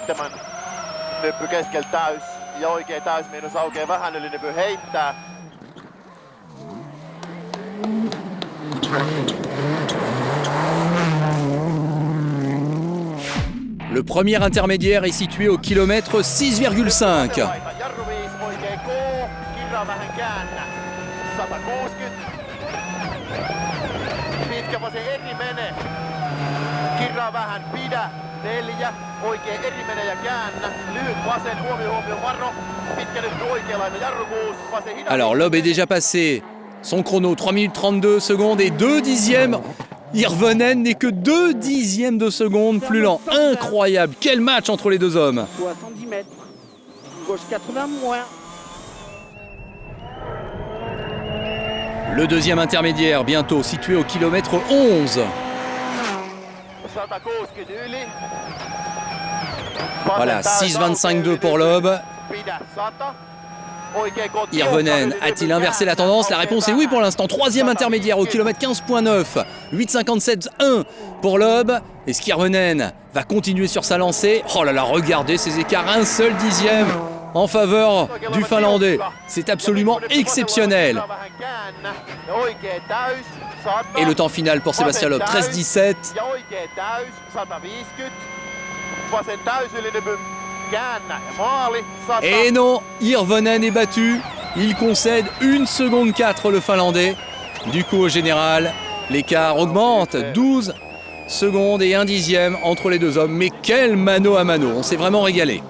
Nyppy keskel täys ja oikea täysmiinus aukeaa vähän yli Nyppy heittää. Le premier intermédiaire est situé au kilomètre 6,5. Jarru 5 oikea koo. Kirra vähän käännä. 160. Pitkä vasen eri menee. Kirra vähän pidä. 4. Oikea eri menee ja käännä. Lyhyt vasen huomio varo. Pitkä nyt oikealainen jarrukuus. Vasen hidas. Alors Loeb est déjà passé son chrono 3 minutes 32 secondes et 2 dixièmes. Hirvonen n'est que 2 dixièmes de seconde plus lent. Incroyable, quel match entre les deux hommes. 70 mètres. Gauche 80 moins. Le deuxième intermédiaire bientôt situé au kilomètre 11. 160 yli. Voilà, 6,25,2 pour Loeb. Pidä 100. Oikea kotti. Hirvonen a-t-il inversé la tendance? La réponse est oui pour l'instant. Troisième intermédiaire au kilomètre 15,9. 8,57,1 pour Loeb. Est-ce qu'Hirvonen va continuer sur sa lancée? Oh là là, regardez ces écarts, un seul dixième en faveur du Finlandais. C'est absolument exceptionnel. Et le temps final pour Sébastien Loeb, 13,17. Ja oikea täys 150. Vasen täys yli Nypy. Käännä ja maali 100. Et non, Hirvonen est battu. Il concède 1 seconde 4 le Finlandais. Du coup au général, l'écart augmente, 12 secondes et 1 dixième entre les deux hommes. Mais quel mano à mano, on s'est vraiment régalé.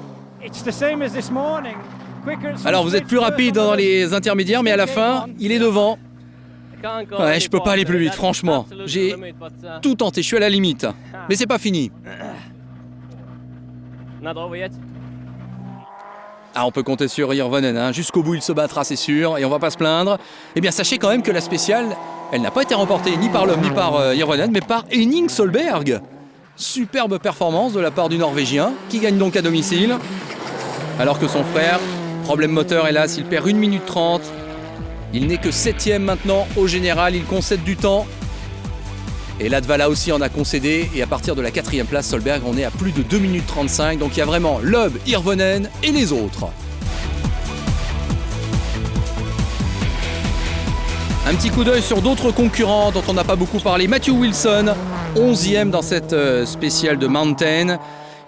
Alors vous êtes plus rapide dans les intermédiaires, mais à la fin, il est devant. Ouais, je peux pas aller plus vite, franchement. J'ai tout tenté, je suis à la limite. Mais c'est pas fini. Ah, on peut compter sur Hirvonen, hein. Jusqu'au bout il se battra, c'est sûr, et on va pas se plaindre. Eh bien sachez quand même que la spéciale, elle n'a pas été remportée ni par Loeb ni par Hirvonen, mais par Henning Solberg. Superbe performance de la part du Norvégien, qui gagne donc à domicile. Alors que son frère, problème moteur hélas, il perd 1 minute 30. Il n'est que 7e maintenant au général, il concède du temps. Et Latvala aussi en a concédé, et à partir de la 4e place, Solberg, on est à plus de 2 minutes 35, donc il y a vraiment Loeb, Hirvonen et les autres. Un petit coup d'œil sur d'autres concurrents dont on n'a pas beaucoup parlé. Matthew Wilson, 11e dans cette spéciale de Mountain.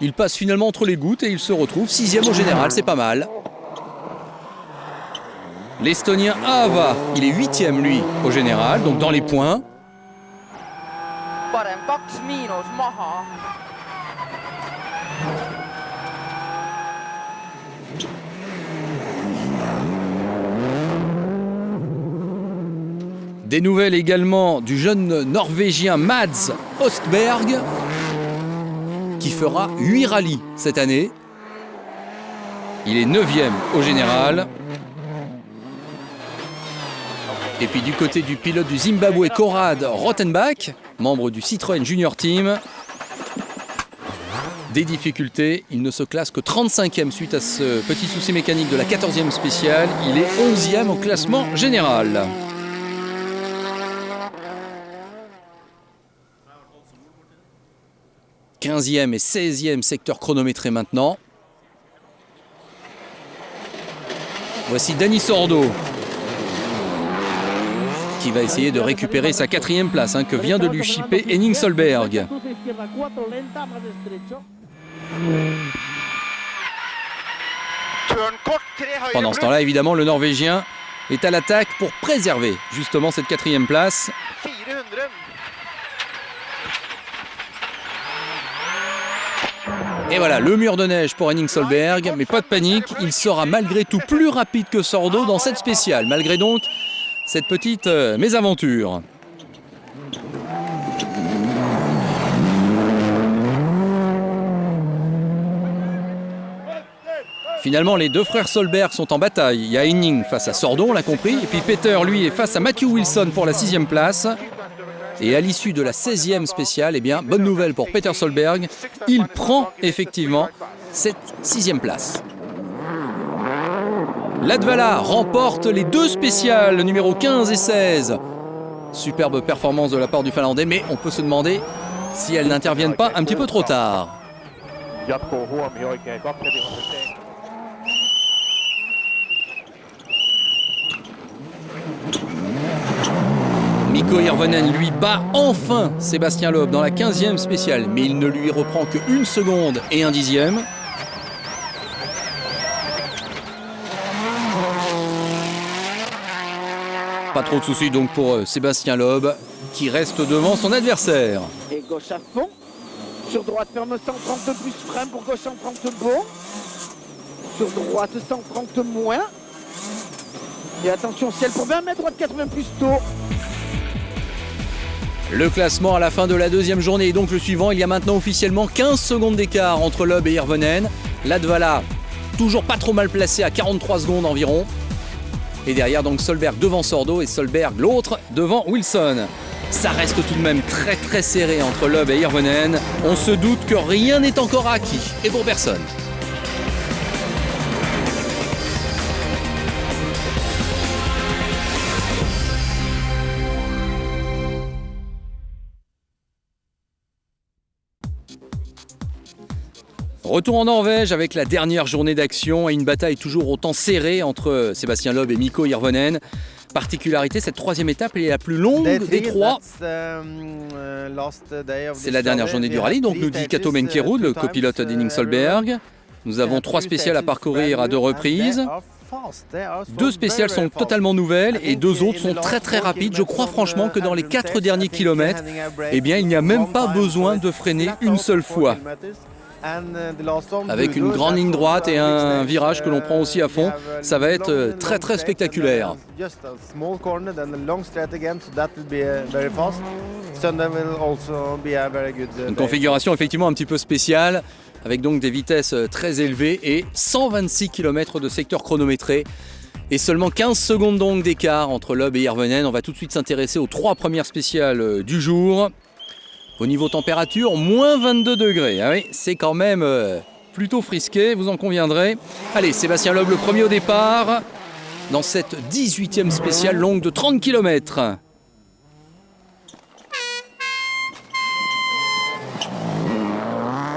Il passe finalement entre les gouttes et il se retrouve 6e au général, c'est pas mal. L'Estonien Aava, il est 8e lui au général, donc dans les points. Parem 2 miinus maha. Des nouvelles également du jeune Norvégien Mads Ostberg qui fera 8 rallyes cette année. Il est 9e au général. Et puis du côté du pilote du Zimbabwe, Konrad Rothenbach, membre du Citroën Junior Team. Des difficultés, il ne se classe que 35e suite à ce petit souci mécanique de la 14e spéciale. Il est 11e au classement général. « 15e et 16e secteur chronométré maintenant. Voici Dani Sordo qui va essayer de récupérer sa 4e place que vient de lui chipper Henning Solberg. Pendant ce temps-là, évidemment, le Norvégien est à l'attaque pour préserver justement cette 4e place. Et voilà, le mur de neige pour Henning Solberg, mais pas de panique, il sera malgré tout plus rapide que Sordo dans cette spéciale, malgré donc cette petite mésaventure. Finalement, les deux frères Solberg sont en bataille. Il y a Henning face à Sordo, on l'a compris. Et puis Peter, lui, est face à Matthew Wilson pour la 6e place. Et à l'issue de la 16e spéciale, eh bien, bonne nouvelle pour Peter Solberg. Il prend effectivement cette 6e place. Latvala remporte les deux spéciales, numéro 15 et 16. Superbe performance de la part du Finlandais, mais on peut se demander si elles n'interviennent pas un petit peu trop tard. Mikko Hirvonen lui bat enfin Sébastien Loeb dans la 15e spéciale, mais il ne lui reprend que 1 seconde et 1 dixième. Pas trop de soucis donc pour Sébastien Loeb qui reste devant son adversaire. Et gauche à fond. Sur droite, ferme 130 plus frein pour gauche 130 bon. Sur droite, 130 moins. Et attention, ciel pour 20 mètres, droite 80 plus tôt. Le classement à la fin de la 2e journée est donc le suivant. Il y a maintenant officiellement 15 secondes d'écart entre Loeb et Hirvonen. Latvala, toujours pas trop mal placé à 43 secondes environ. Et derrière donc Solberg devant Sordo et Solberg l'autre devant Wilson. Ça reste tout de même très très serré entre Loeb et Hirvonen. On se doute que rien n'est encore acquis et pour personne. Retour en Norvège avec la dernière journée d'action et une bataille toujours autant serrée entre Sébastien Loeb et Mikko Hirvonen. Particularité, cette 3e étape est la plus longue des 3. C'est la dernière journée du rallye, donc nous dit Kato Menkerud, le copilote d'Henning Solberg. Nous avons 3 spéciales à parcourir à 2 reprises. 2 spéciales sont totalement nouvelles et 2 autres sont très très rapides. Je crois franchement que dans les 4 derniers kilomètres, eh bien, il n'y a même pas besoin de freiner une seule fois. Avec une grande ligne droite et un virage que l'on prend aussi à fond, ça va être très très spectaculaire. Une configuration effectivement un petit peu spéciale, avec donc des vitesses très élevées et 126 km de secteur chronométré. Et seulement 15 secondes donc d'écart entre Loeb et Hirvonen. On va tout de suite s'intéresser aux 3 premières spéciales du jour. Au niveau température, moins 22 degrés. Ah oui, c'est quand même plutôt frisqué, vous en conviendrez. Allez, Sébastien Loeb le premier au départ, dans cette 18e spéciale longue de 30 km.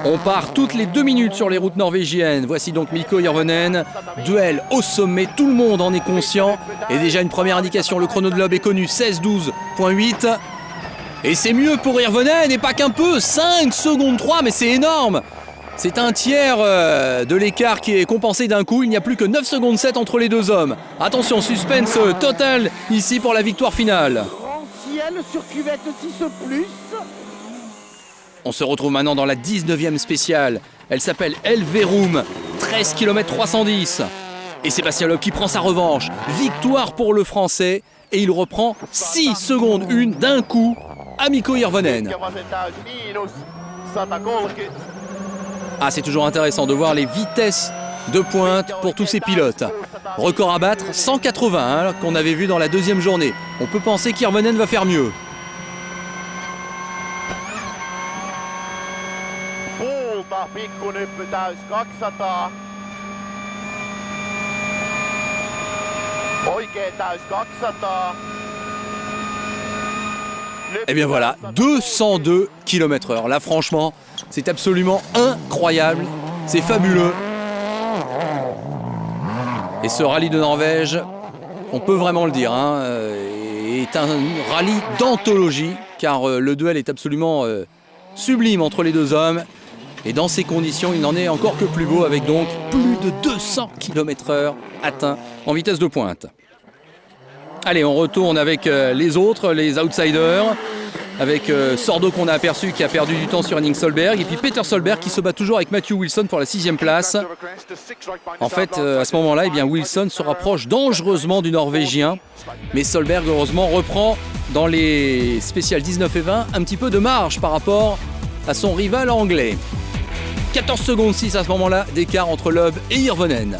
On part toutes les 2 minutes sur les routes norvégiennes. Voici donc Mikko Hirvonen. Duel au sommet, tout le monde en est conscient. Et déjà une première indication, le chrono de Loeb est connu, 16-12.8. Et c'est mieux pour Hirvonen, et pas qu'un peu, 5 secondes 3, mais c'est énorme. C'est un tiers de l'écart qui est compensé d'un coup. Il n'y a plus que 9 secondes 7 entre les 2 hommes. Attention, suspense total ici pour la victoire finale. Grand ciel sur cuvette 6+. On se retrouve maintenant dans la 19e spéciale. Elle s'appelle Elverum, 13 km 310. Et Sébastien Loeb qui prend sa revanche. Victoire pour le Français. Et il reprend 6 secondes 1 d'un coup à Mikko Hirvonen. Ah, c'est toujours intéressant de voir les vitesses de pointe pour tous ces pilotes. Record à battre, 180 qu'on avait vu dans la 2e journée. On peut penser qu'Hirvonen va faire mieux. Et bien voilà, 202 km/h. Là franchement, c'est absolument incroyable. C'est fabuleux. Et ce rallye de Norvège, on peut vraiment le dire, est un rallye d'anthologie, car le duel est absolument sublime entre les 2 hommes. Et dans ces conditions, il n'en est encore que plus beau, avec donc plus de 200 km/h atteints en vitesse de pointe. Allez, on retourne avec les autres, les outsiders, avec Sordo qu'on a aperçu qui a perdu du temps sur Henning Solberg, et puis Peter Solberg qui se bat toujours avec Matthew Wilson pour la 6e place. En fait, à ce moment-là, eh bien, Wilson se rapproche dangereusement du Norvégien, mais Solberg, heureusement, reprend dans les spéciales 19 et 20 un petit peu de marge par rapport à son rival anglais. 14 secondes 6 à ce moment-là d'écart entre Loeb et Hirvonen.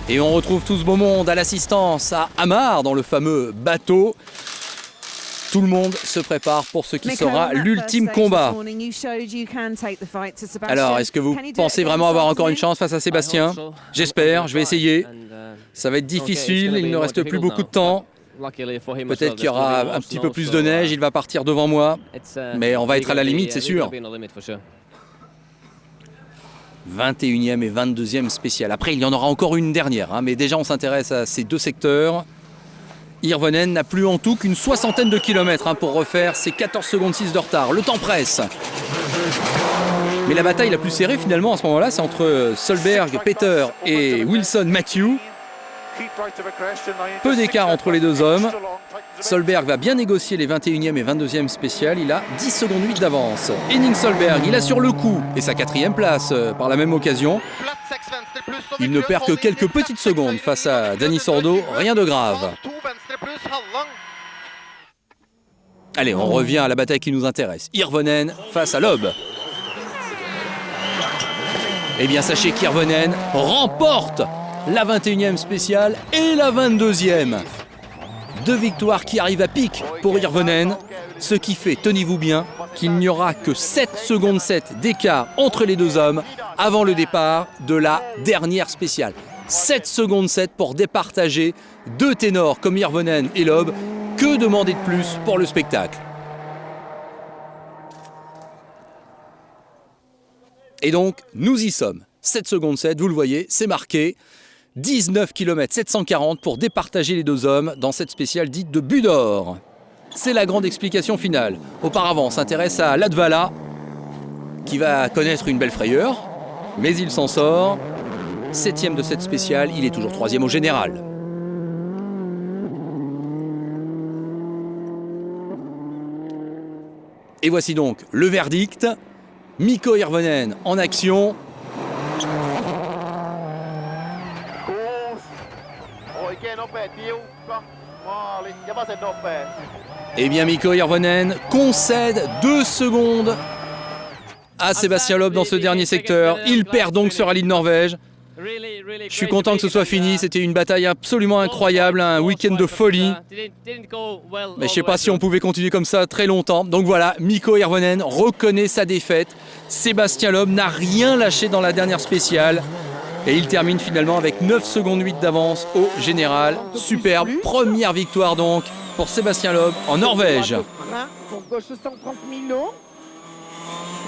Et on retrouve tout ce beau monde à l'assistance à Hamar dans le fameux bateau. Tout le monde se prépare pour ce qui sera l'ultime combat. Alors, est-ce que vous pensez vraiment avoir encore une chance face à Sébastien? J'espère, je vais essayer. Ça va être difficile, il ne reste plus beaucoup de temps. Peut-être qu'il y aura un petit peu plus de neige, il va partir devant moi. Mais on va être à la limite, c'est sûr. 21e et 22e spécial. Après, il y en aura encore une dernière, hein, mais déjà on s'intéresse à ces deux secteurs. Hirvonen n'a plus en tout qu'une 60aine de kilomètres pour refaire ses 14 secondes 6 de retard. Le temps presse. Mais la bataille la plus serrée finalement à ce moment-là, c'est entre Solberg, Peter et Wilson, Matthew. Peu d'écart entre les deux hommes. Solberg va bien négocier les 21e et 22e spéciales. Il a 10 secondes 8 d'avance. Henning Solberg, il assure le coup et sa 4e place par la même occasion. Il ne perd que quelques petites secondes face à Dani Sordo, rien de grave. Allez, on revient à la bataille qui nous intéresse. Hirvonen face à Loeb. Eh bien, sachez qu'Hirvonen remporte la 21e spéciale et la 22e. Deux victoires qui arrivent à pic pour Hirvonen, ce qui fait, tenez-vous bien, qu'il n'y aura que 7 secondes 7 d'écart entre les deux hommes avant le départ de la dernière spéciale. 7 secondes 7 pour départager deux ténors comme Hirvonen et Loeb. Que demander de plus pour le spectacle? Et donc, nous y sommes. 7 secondes 7, vous le voyez, c'est marqué. 19 km 740 pour départager les deux hommes dans cette spéciale dite de Budor. C'est la grande explication finale. Auparavant, on s'intéresse à Latvala, qui va connaître une belle frayeur, mais il s'en sort. 7e de cette spéciale, il est toujours 3e au général. Et voici donc le verdict. Mikko Hirvonen en action. Eh bien, Mikko Hirvonen concède 2 secondes à Sébastien Loeb dans ce dernier secteur. Il perd donc ce rallye de Norvège. Je suis content que ce soit fini, c'était une bataille absolument incroyable, un week-end de folie. Mais je ne sais pas si on pouvait continuer comme ça très longtemps. Donc voilà, Mikko Hirvonen reconnaît sa défaite. Sébastien Loeb n'a rien lâché dans la dernière spéciale. Et il termine finalement avec 9 secondes 8 d'avance au général. Superbe, première victoire donc pour Sébastien Loeb en Norvège. Pour gauche 130 millions.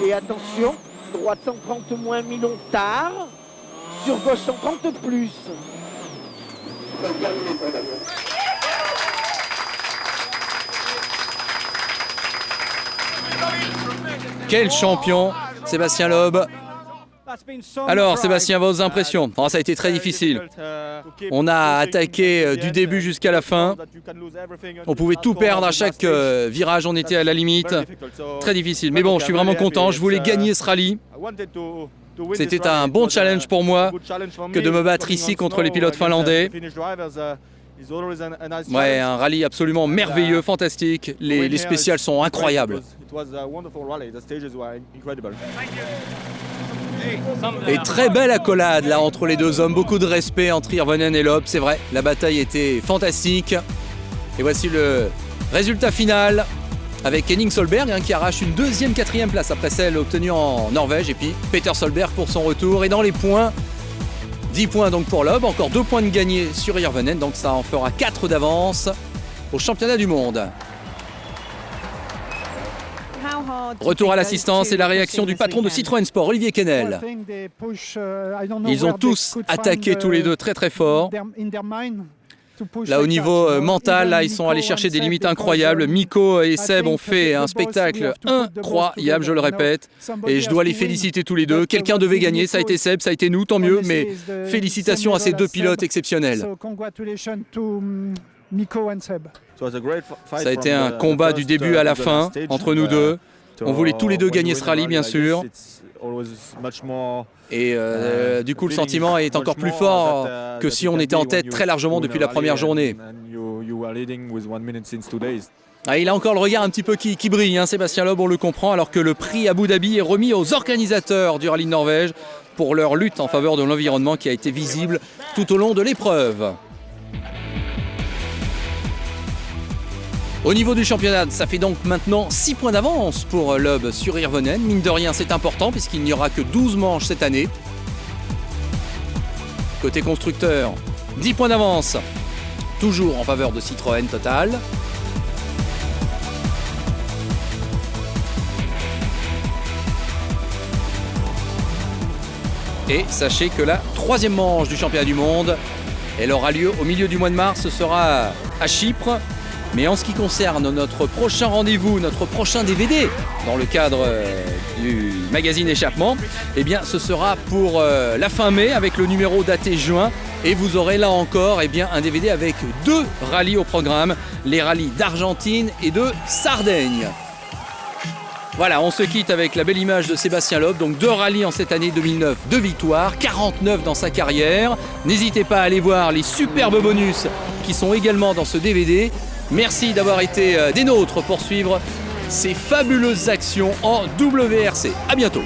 Et attention, droite 130 moins millions tard. Sur gauche 130 plus. Quel champion, Sébastien Loeb. Alors Sébastien, vos impressions? Ça a été très difficile. On a attaqué du début jusqu'à la fin. On pouvait tout perdre à chaque virage, on était à la limite. Très difficile. Mais bon, je suis vraiment content, je voulais gagner ce rallye. C'était un bon challenge pour moi que de me battre ici contre les pilotes finlandais. Ouais, un rallye absolument merveilleux, fantastique. Les spéciales sont incroyables. Et très belle accolade là entre les deux hommes, beaucoup de respect entre Hirvonen et Loeb, c'est vrai, la bataille était fantastique. Et voici le résultat final avec Henning Solberg qui arrache une 2e, 4e place après celle obtenue en Norvège, et puis Peter Solberg pour son retour. Et dans les points, 10 points donc pour Loeb, encore 2 points de gagné sur Hirvonen, donc ça en fera 4 d'avance au championnat du monde. Retour à l'assistance et la réaction du patron de Citroën Sport, Olivier Kennel. Ils ont tous attaqué tous les deux très très fort. Là au niveau mental, là, ils sont allés chercher des limites incroyables. Mikko et Seb ont fait un spectacle incroyable, je le répète. Et je dois les féliciter tous les deux. Quelqu'un devait gagner, ça a été Seb, ça a été nous, tant mieux. Mais félicitations à ces deux pilotes exceptionnels. Ça a été un combat du début à la fin entre nous deux. On voulait tous les deux gagner ce rallye, bien sûr. Et du coup, le sentiment est encore plus fort que si on était en tête très largement depuis la première journée. Ah, il a encore le regard un petit peu qui brille, hein, Sébastien Loeb, on le comprend, alors que le prix Abu Dhabi est remis aux organisateurs du Rallye de Norvège pour leur lutte en faveur de l'environnement qui a été visible tout au long de l'épreuve. Au niveau du championnat, ça fait donc maintenant 6 points d'avance pour Loeb sur Hirvonen. Mine de rien, c'est important puisqu'il n'y aura que 12 manches cette année. Côté constructeur, 10 points d'avance, toujours en faveur de Citroën Total. Et sachez que la 3e manche du championnat du monde, elle aura lieu au milieu du mois de mars, ce sera à Chypre. Mais en ce qui concerne notre prochain rendez-vous, notre prochain DVD, dans le cadre du magazine Échappement, eh bien ce sera pour la fin mai avec le numéro daté juin. Et vous aurez là encore eh bien, un DVD avec 2 rallyes au programme, les rallyes d'Argentine et de Sardaigne. Voilà, on se quitte avec la belle image de Sébastien Loeb, donc 2 rallyes en cette année 2009, 2 victoires, 49 dans sa carrière. N'hésitez pas à aller voir les superbes bonus qui sont également dans ce DVD. Merci d'avoir été des nôtres pour suivre ces fabuleuses actions en WRC. À bientôt.